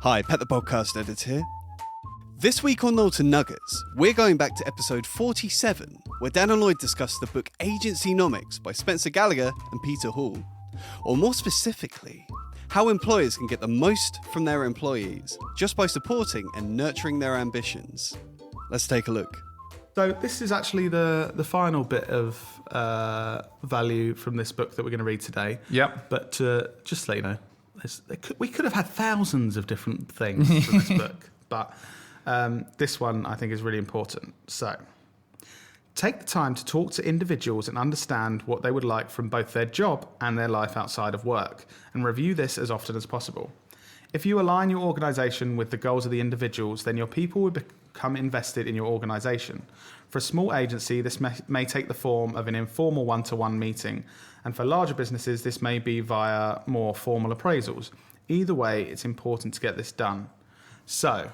Hi, Pet the Podcast Editor here. This week on Knowlton Nuggets, we're going back to episode 47, where Dan and Lloyd discuss the book Agencynomics by Spencer Gallagher and Peter Hoole. Or more specifically, how employers can get the most from their employees just by supporting and nurturing their ambitions. Let's take a look. So this is actually the final bit of value from this book that we're going to read today. Yep. But just to let you know, we could have had thousands of different things from this book, but this one I think is really important. So, take the time to talk to individuals and understand what they would like from both their job and their life outside of work, and review this as often as possible. If you align your organisation with the goals of the individuals, then your people will become invested in your organisation. For a small agency, this may take the form of an informal one-to-one meeting, and for larger businesses, this may be via more formal appraisals. Either way, it's important to get this done. So,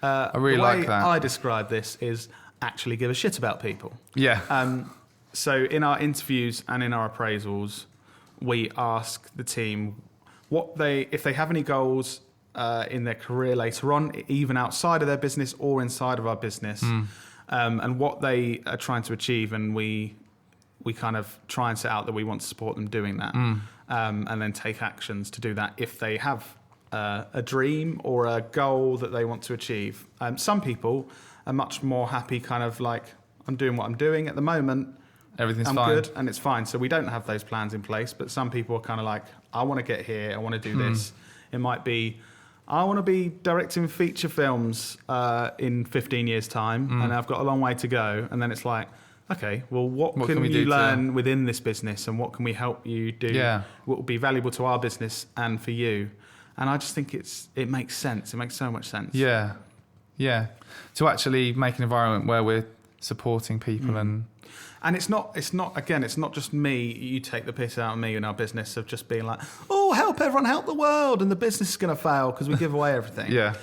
I really like that. I describe this is actually give a shit about people. Yeah. So in our interviews and in our appraisals, we ask the team if they have any goals in their career later on, even outside of their business or inside of our business, and what they are trying to achieve, and we kind of try and set out that we want to support them doing that, and then take actions to do that if they have a dream or a goal that they want to achieve. Some people are much more happy, kind of like, I'm doing what I'm doing at the moment. Everything's I'm fine. good, and it's fine. So we don't have those plans in place, but some people are kind of like, I want to get here, I want to do this. It might be, I want to be directing feature films in 15 years' time, and I've got a long way to go. And then it's like, okay, well, what can you learn within this business, and what can we help you do? Yeah. What will be valuable to our business and for you? And I just think it makes sense. It makes so much sense. Yeah. To actually make an environment where we're supporting people And it's not just me. You take the piss out of me in our business of just being like, oh, help everyone, help the world, and the business is going to fail because we give away everything. Yeah.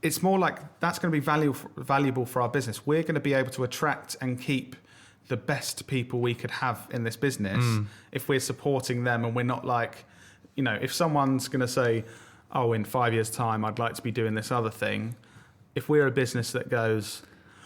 It's more like that's going to be valuable for our business. We're going to be able to attract and keep the best people we could have in this business if we're supporting them, and we're not like, if someone's going to say, oh, in 5 years' time, I'd like to be doing this other thing. If we're a business that goes,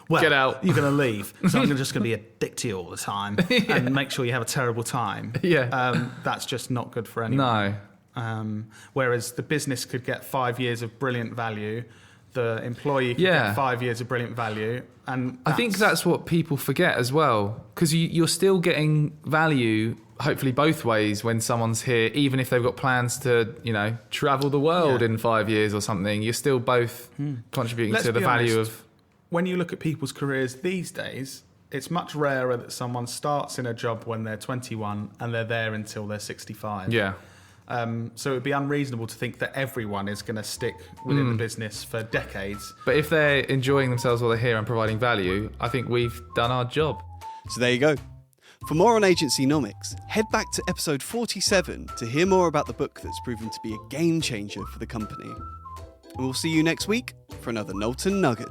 well, get out, you're going to leave, so I'm just going to be a dick to you all the time and make sure you have a terrible time. Yeah. That's just not good for anyone. No. Whereas the business could get 5 years of brilliant value, the employee could get 5 years of brilliant value. And I think that's what people forget as well, because you're still getting value, hopefully both ways, when someone's here, even if they've got plans to, travel the world in 5 years or something. You're still both contributing to the value of. When you look at people's careers these days, it's much rarer that someone starts in a job when they're 21 and they're there until they're 65. Yeah. So it would be unreasonable to think that everyone is going to stick within the business for decades. But if they're enjoying themselves while they're here and providing value, I think we've done our job. So there you go. For more on Agencynomics, head back to episode 47 to hear more about the book that's proven to be a game changer for the company. And we'll see you next week for another Knowlton Nugget.